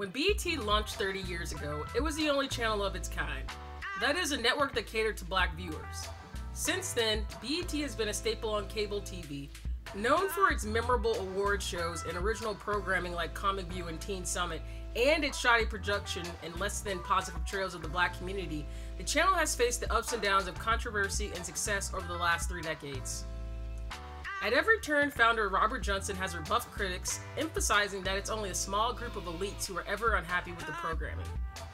When BET launched 30 years ago, it was the only channel of its kind. That is, a network that catered to black viewers. Since then, BET has been a staple on cable TV. Known for its memorable award shows and original programming like ComicView and Teen Summitt, and its shoddy production and less than positive portrayals of the black community, the channel has faced the ups and downs of controversy and success over the last 3 decades. At every turn, founder Robert Johnson has rebuffed critics, emphasizing that it's only a small group of elites who are ever unhappy with the programming.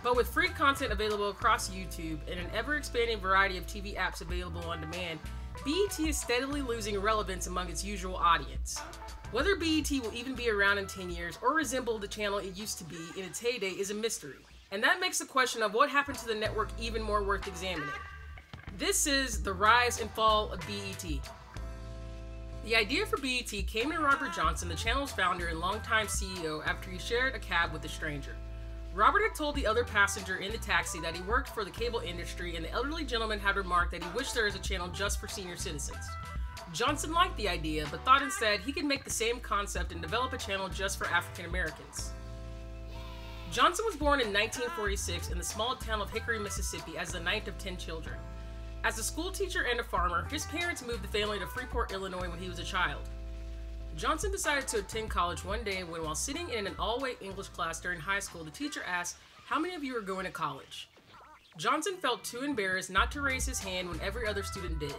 But with free content available across YouTube and an ever-expanding variety of TV apps available on demand, BET is steadily losing relevance among its usual audience. Whether BET will even be around in 10 years or resemble the channel it used to be in its heyday is a mystery. And that makes the question of what happened to the network even more worth examining. This is the rise and fall of BET. The idea for BET came to Robert Johnson, the channel's founder and longtime CEO, after he shared a cab with a stranger. Robert had told the other passenger in the taxi that he worked for the cable industry, and the elderly gentleman had remarked that he wished there was a channel just for senior citizens. Johnson liked the idea, but thought instead he could make the same concept and develop a channel just for African Americans. Johnson was born in 1946 in the small town of Hickory, Mississippi, as the 9th of 10 children. As a school teacher and a farmer, his parents moved the family to Freeport, Illinois when he was a child. Johnson decided to attend college one day when, while sitting in an all-white English class during high school, the teacher asked, "How many of you are going to college?" Johnson felt too embarrassed not to raise his hand when every other student did.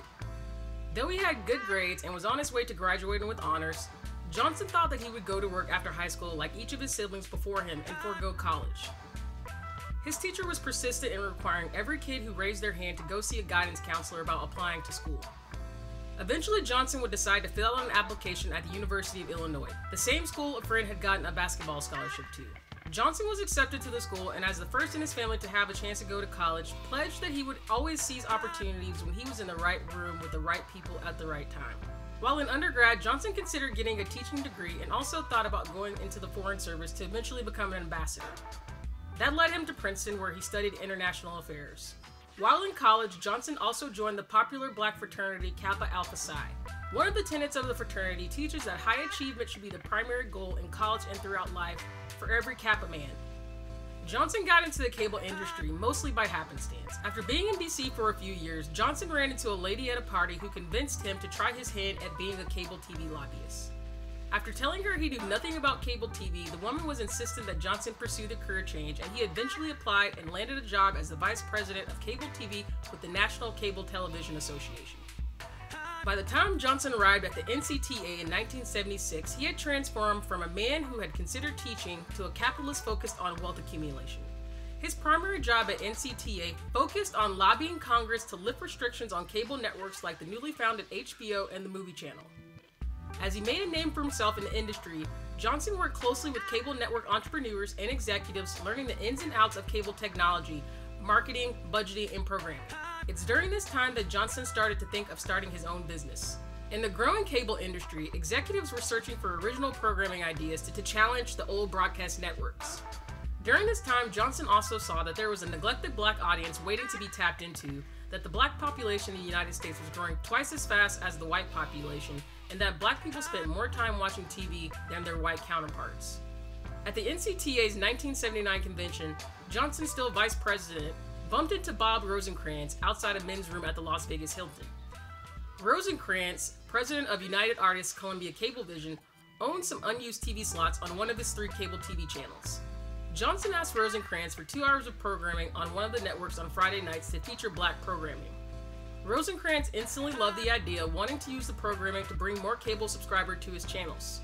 Though he had good grades and was on his way to graduating with honors, Johnson thought that he would go to work after high school like each of his siblings before him and forego college. His teacher was persistent in requiring every kid who raised their hand to go see a guidance counselor about applying to school. Eventually, Johnson would decide to fill out an application at the University of Illinois, the same school a friend had gotten a basketball scholarship to. Johnson was accepted to the school, and as the first in his family to have a chance to go to college, pledged that he would always seize opportunities when he was in the right room with the right people at the right time. While in undergrad, Johnson considered getting a teaching degree and also thought about going into the Foreign Service to eventually become an ambassador. That led him to Princeton, where he studied international affairs. While in college, Johnson also joined the popular black fraternity Kappa Alpha Psi. One of the tenets of the fraternity teaches that high achievement should be the primary goal in college and throughout life for every Kappa man. Johnson got into the cable industry mostly by happenstance. After being in DC for a few years, Johnson ran into a lady at a party who convinced him to try his hand at being a cable TV lobbyist. After telling her he knew nothing about cable TV, the woman was insistent that Johnson pursue the career change, and he eventually applied and landed a job as the vice president of cable TV with the National Cable Television Association. By the time Johnson arrived at the NCTA in 1976, he had transformed from a man who had considered teaching to a capitalist focused on wealth accumulation. His primary job at NCTA focused on lobbying Congress to lift restrictions on cable networks like the newly founded HBO and the Movie Channel. As he made a name for himself in the industry, Johnson worked closely with cable network entrepreneurs and executives, learning the ins and outs of cable technology, marketing, budgeting, and programming. It's during this time that Johnson started to think of starting his own business. In the growing cable industry, executives were searching for original programming ideas to challenge the old broadcast networks. During this time, Johnson also saw that there was a neglected black audience waiting to be tapped into, that the black population in the United States was growing twice as fast as the white population, and that black people spent more time watching TV than their white counterparts. At the NCTA's 1979 convention, Johnson, still vice president, bumped into Bob Rosencrantz outside a men's room at the Las Vegas Hilton. Rosencrantz, president of United Artists Columbia Cablevision, owned some unused TV slots on one of his 3 cable TV channels. Johnson asked Rosencrantz for 2 hours of programming on one of the networks on Friday nights to feature black programming. Rosencrantz instantly loved the idea, wanting to use the programming to bring more cable subscribers to his channels.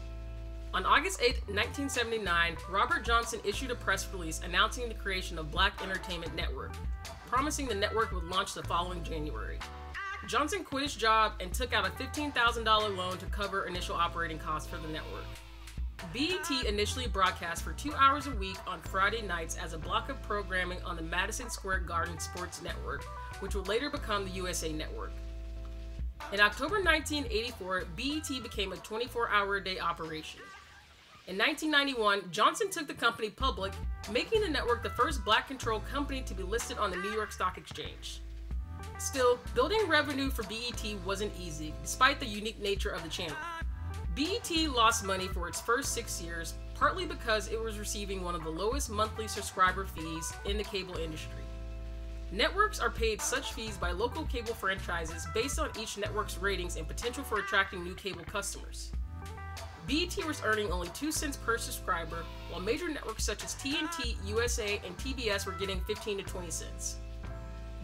On August 8, 1979, Robert Johnson issued a press release announcing the creation of Black Entertainment Network, promising the network would launch the following January. Johnson quit his job and took out a $15,000 loan to cover initial operating costs for the network. BET initially broadcast for 2 hours a week on Friday nights as a block of programming on the Madison Square Garden Sports Network, which would later become the USA Network. In October 1984, BET became a 24-hour-a-day operation. In 1991, Johnson took the company public, making the network the first black-controlled company to be listed on the New York Stock Exchange. Still, building revenue for BET wasn't easy, despite the unique nature of the channel. BET lost money for its first 6 years, partly because it was receiving one of the lowest monthly subscriber fees in the cable industry. Networks are paid such fees by local cable franchises based on each network's ratings and potential for attracting new cable customers. BET was earning only 2 cents per subscriber, while major networks such as TNT, USA, and TBS were getting 15 to 20 cents.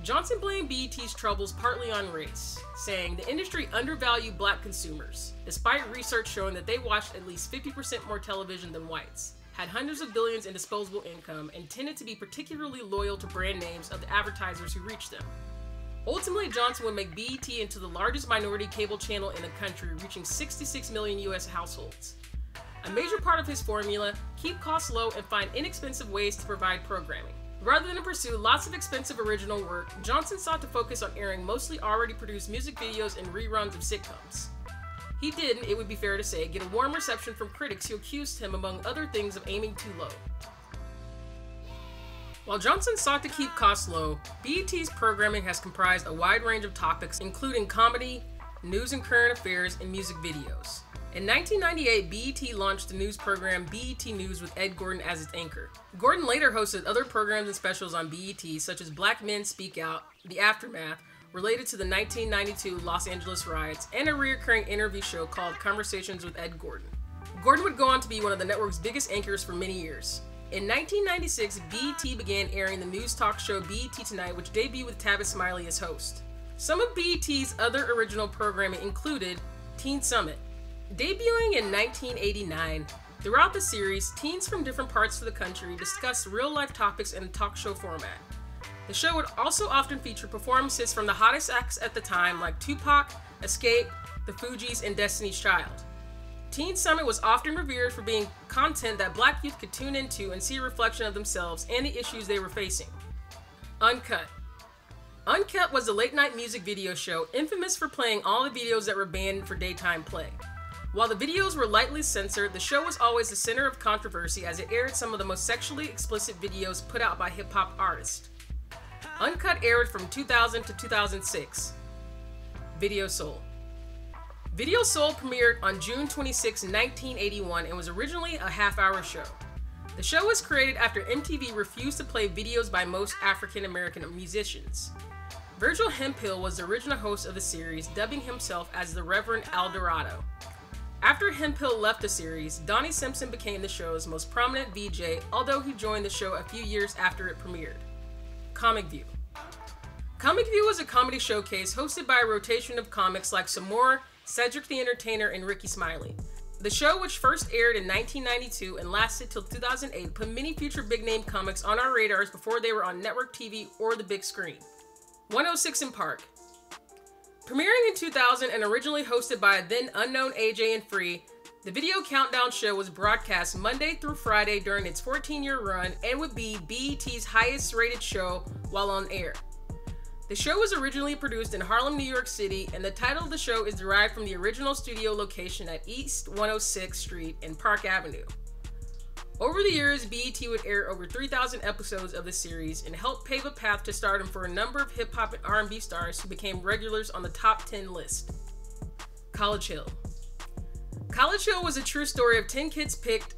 Johnson blamed BET's troubles partly on race, saying the industry undervalued black consumers, despite research showing that they watched at least 50% more television than whites, had hundreds of billions in disposable income, and tended to be particularly loyal to brand names of the advertisers who reached them. Ultimately, Johnson would make BET into the largest minority cable channel in the country, reaching 66 million US households. A major part of his formula: keep costs low and find inexpensive ways to provide programming. Rather than pursue lots of expensive original work, Johnson sought to focus on airing mostly already produced music videos and reruns of sitcoms. He did, it would be fair to say, get a warm reception from critics who accused him, among other things, of aiming too low. While Johnson sought to keep costs low, BET's programming has comprised a wide range of topics, including comedy, news and current affairs, and music videos. In 1998, BET launched the news program BET News with Ed Gordon as its anchor. Gordon later hosted other programs and specials on BET, such as Black Men Speak Out, The Aftermath, related to the 1992 Los Angeles riots, and a recurring interview show called Conversations with Ed Gordon. Gordon would go on to be one of the network's biggest anchors for many years. In 1996, BET began airing the news talk show BET Tonight, which debuted with Tavis Smiley as host. Some of BET's other original programming included Teen Summitt. Debuting in 1989, throughout the series, teens from different parts of the country discussed real-life topics in a talk show format. The show would also often feature performances from the hottest acts at the time like Tupac, Escape, The Fugees, and Destiny's Child. Teen Summitt was often revered for being content that black youth could tune into and see a reflection of themselves and the issues they were facing. Uncut. Uncut was a late-night music video show infamous for playing all the videos that were banned for daytime play. While the videos were lightly censored, the show was always the center of controversy as it aired some of the most sexually explicit videos put out by hip-hop artists. Uncut aired from 2000 to 2006. Video Soul. Video Soul premiered on June 26, 1981 and was originally a half-hour show. The show was created after MTV refused to play videos by most African-American musicians. Virgil Hemphill was the original host of the series, dubbing himself as the Reverend Eldorado. After Hemphill left the series, Donnie Simpson became the show's most prominent VJ, although he joined the show a few years after it premiered. ComicView. ComicView was a comedy showcase hosted by a rotation of comics like Samore, Cedric the Entertainer, and Ricky Smiley. The show, which first aired in 1992 and lasted till 2008, put many future big-name comics on our radars before they were on network TV or the big screen. 106 & Park. Premiering in 2000 and originally hosted by then unknown AJ and Free, the Video Countdown show was broadcast Monday through Friday during its 14-year run and would be BET's highest-rated show while on air. The show was originally produced in Harlem, New York City, and the title of the show is derived from the original studio location at East 106th Street and Park Avenue. Over the years, BET would air over 3,000 episodes of the series and helped pave a path to stardom for a number of hip-hop and R&B stars who became regulars on the top 10 list. College Hill. College Hill was a true story of 10 kids picked...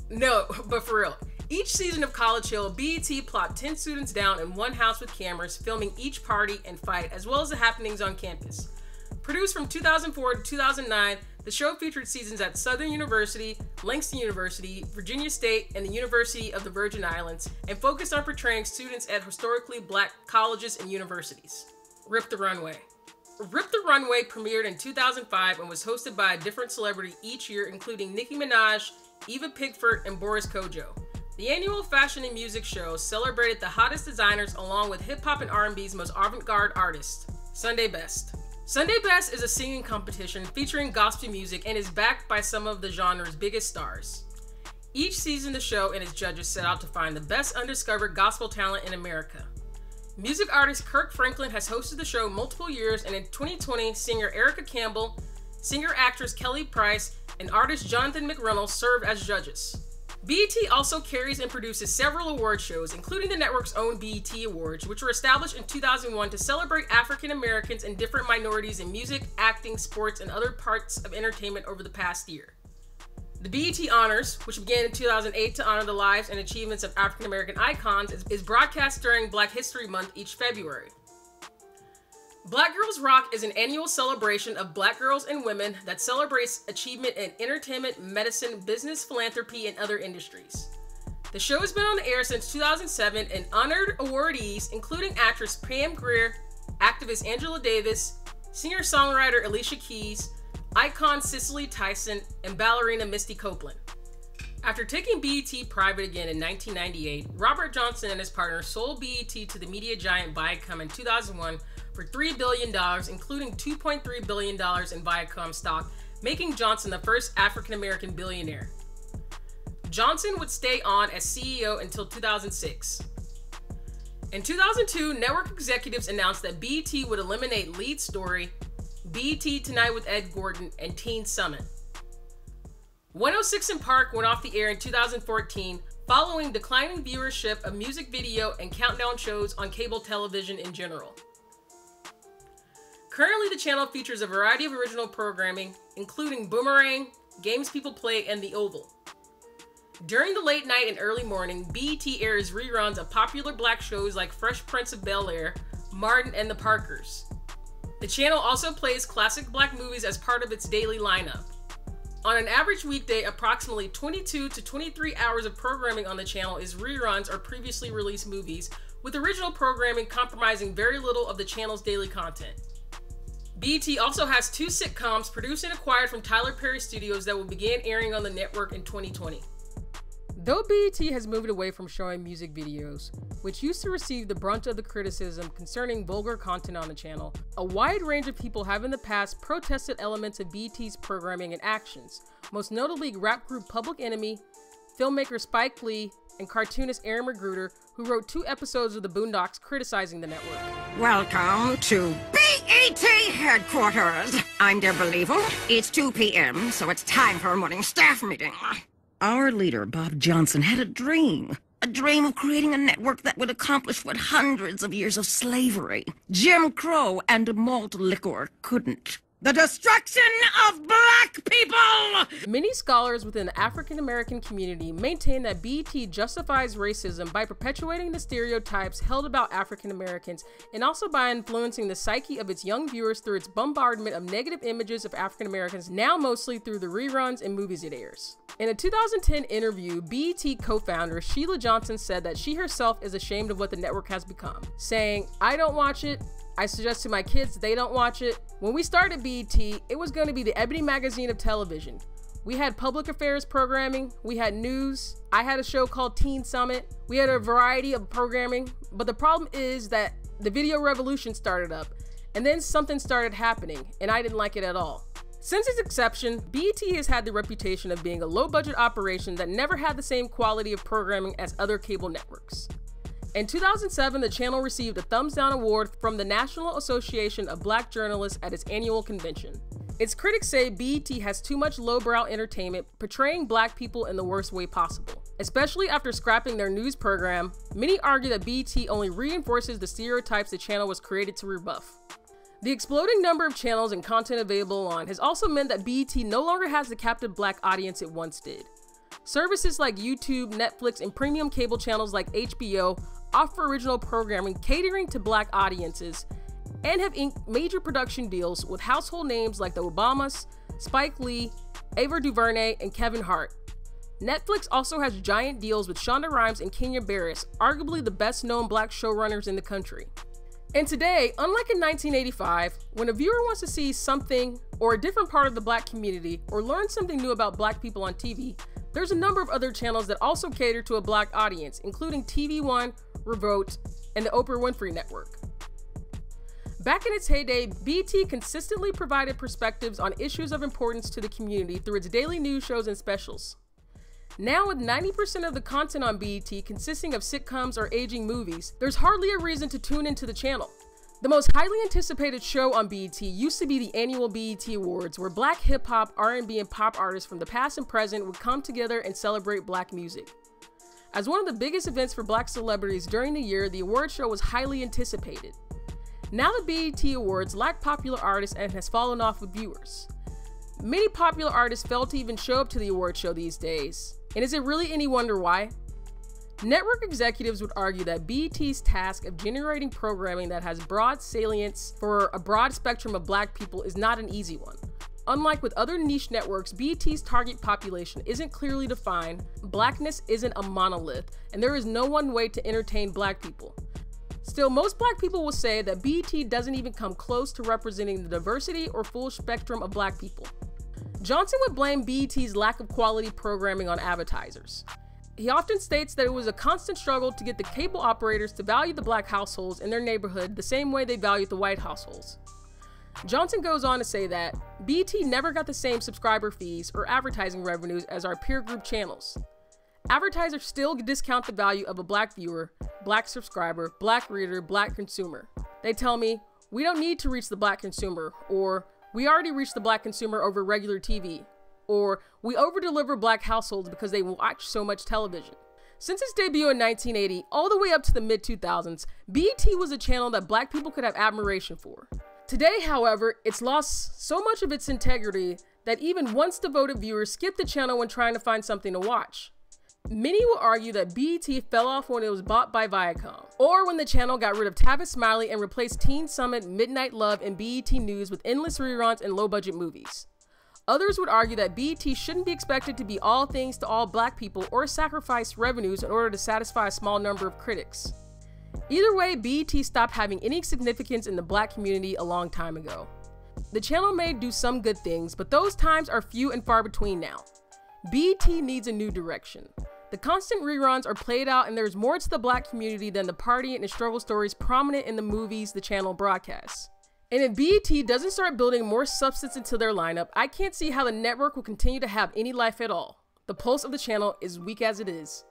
No, but for real. Each season of College Hill, BET plopped 10 students down in one house with cameras, filming each party and fight, as well as the happenings on campus. Produced from 2004 to 2009, the show featured seasons at Southern University, Langston University, Virginia State, and the University of the Virgin Islands, and focused on portraying students at historically black colleges and universities. Rip the Runway. Rip the Runway premiered in 2005 and was hosted by a different celebrity each year, including Nicki Minaj, Eva Pigford, and Boris Kojo. The annual fashion and music show celebrated the hottest designers along with hip-hop and R&B's most avant-garde artists. Sunday Best. Sunday Best is a singing competition featuring gospel music and is backed by some of the genre's biggest stars. Each season, the show and its judges set out to find the best undiscovered gospel talent in America. Music artist Kirk Franklin has hosted the show multiple years, and in 2020, singer Erica Campbell, singer-actress Kelly Price, and artist Jonathan McReynolds served as judges. BET also carries and produces several award shows, including the network's own BET Awards, which were established in 2001 to celebrate African Americans and different minorities in music, acting, sports, and other parts of entertainment over the past year. The BET Honors, which began in 2008 to honor the lives and achievements of African American icons, is broadcast during Black History Month each February. Black Girls Rock is an annual celebration of Black girls and women that celebrates achievement in entertainment, medicine, business, philanthropy, and other industries. The show has been on the air since 2007 and honored awardees including actress Pam Grier, activist Angela Davis, singer-songwriter Alicia Keys, icon Cicely Tyson, and ballerina Misty Copeland. After taking BET private again in 1998, Robert Johnson and his partner sold BET to the media giant Viacom in 2001 for $3 billion, including $2.3 billion in Viacom stock, making Johnson the first African-American billionaire. Johnson would stay on as CEO until 2006. In 2002, network executives announced that BET would eliminate Lead Story, BET Tonight with Ed Gordon, and Teen Summitt. 106 & Park went off the air in 2014 following declining viewership of music video and countdown shows on cable television in general. Currently, the channel features a variety of original programming, including Boomerang, Games People Play, and The Oval. During the late night and early morning, BET airs reruns of popular Black shows like Fresh Prince of Bel-Air, Martin, and The Parkers. The channel also plays classic Black movies as part of its daily lineup. On an average weekday, approximately 22 to 23 hours of programming on the channel is reruns or previously released movies, with original programming comprising very little of the channel's daily content. BET also has 2 sitcoms produced and acquired from Tyler Perry Studios that will begin airing on the network in 2020. Though BET has moved away from showing music videos, which used to receive the brunt of the criticism concerning vulgar content on the channel, a wide range of people have in the past protested elements of BET's programming and actions, most notably rap group Public Enemy, filmmaker Spike Lee, and cartoonist Aaron Magruder, who wrote 2 episodes of The Boondocks criticizing the network. Welcome to BET headquarters. I'm Deborah Leavell. It's 2 p.m., so it's time for a morning staff meeting. Our leader, Bob Johnson, had a dream of creating a network that would accomplish what hundreds of years of slavery, Jim Crow, and malt liquor couldn't. The destruction of Black people! Many scholars within the African American community maintain that BET justifies racism by perpetuating the stereotypes held about African Americans and also by influencing the psyche of its young viewers through its bombardment of negative images of African Americans, now mostly through the reruns and movies it airs. In a 2010 interview, BET co-founder Sheila Johnson said that she herself is ashamed of what the network has become, saying, "I don't watch it. I suggest to my kids they don't watch it. When we started BET, it was going to be the Ebony magazine of television. We had public affairs programming, we had news, I had a show called Teen Summitt, we had a variety of programming, but the problem is that the video revolution started up, and then something started happening, and I didn't like it at all." Since its inception, BET has had the reputation of being a low-budget operation that never had the same quality of programming as other cable networks. In 2007, the channel received a Thumbs Down award from the National Association of Black Journalists at its annual convention. Its critics say BET has too much lowbrow entertainment, portraying Black people in the worst way possible. Especially after scrapping their news program, many argue that BET only reinforces the stereotypes the channel was created to rebuff. The exploding number of channels and content available on has also meant that BET no longer has the captive Black audience it once did. Services like YouTube, Netflix, and premium cable channels like HBO offer original programming catering to Black audiences and have inked major production deals with household names like the Obamas, Spike Lee, Ava DuVernay, and Kevin Hart. Netflix also has giant deals with Shonda Rhimes and Kenya Barris, arguably the best-known Black showrunners in the country. And today, unlike in 1985, when a viewer wants to see something or a different part of the Black community or learn something new about Black people on TV, there's a number of other channels that also cater to a Black audience, including TV One, Revolt, and the Oprah Winfrey Network. Back in its heyday, BET consistently provided perspectives on issues of importance to the community through its daily news shows and specials. Now, with 90% of the content on BET consisting of sitcoms or aging movies, there's hardly a reason to tune into the channel. The most highly anticipated show on BET used to be the annual BET Awards, where Black hip-hop, R&B, and pop artists from the past and present would come together and celebrate Black music. As one of the biggest events for Black celebrities during the year, the award show was highly anticipated. Now the BET Awards lack popular artists and has fallen off with viewers. Many popular artists fail to even show up to the award show these days. And is it really any wonder why? Network executives would argue that BET's task of generating programming that has broad salience for a broad spectrum of Black people is not an easy one. Unlike with other niche networks, BET's target population isn't clearly defined, Blackness isn't a monolith, and there is no one way to entertain Black people. Still, most Black people will say that BET doesn't even come close to representing the diversity or full spectrum of Black people. Johnson would blame BET's lack of quality programming on advertisers. He often states that it was a constant struggle to get the cable operators to value the Black households in their neighborhood the same way they valued the white households. Johnson goes on to say that BET never got the same subscriber fees or advertising revenues as our peer group channels. Advertisers still discount the value of a Black viewer, Black subscriber, Black reader, Black consumer. They tell me, we don't need to reach the Black consumer, or we already reached the Black consumer over regular TV, or we over-deliver Black households because they watch so much television. Since its debut in 1980, all the way up to the mid-2000s, BET was a channel that Black people could have admiration for. Today, however, it's lost so much of its integrity that even once devoted viewers skip the channel when trying to find something to watch. Many will argue that BET fell off when it was bought by Viacom, or when the channel got rid of Tavis Smiley and replaced Teen Summitt, Midnight Love, and BET News with endless reruns and low-budget movies. Others would argue that BET shouldn't be expected to be all things to all Black people or sacrifice revenues in order to satisfy a small number of critics. Either way, BET stopped having any significance in the Black community a long time ago. The channel may do some good things, but those times are few and far between now. BET needs a new direction. The constant reruns are played out, and there's more to the Black community than the party and the struggle stories prominent in the movies the channel broadcasts. And if BET doesn't start building more substance into their lineup, I can't see how the network will continue to have any life at all. The pulse of the channel is weak as it is.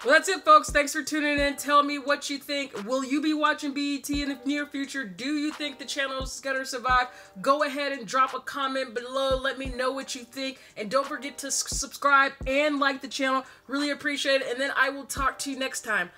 Well, that's it, folks. Thanks for tuning in. Tell me what you think. Will you be watching BET in the near future? Do you think the channel is gonna survive? Go ahead and drop a comment below. Let me know what you think. And don't forget to subscribe and like the channel. Really appreciate it. And then I will talk to you next time.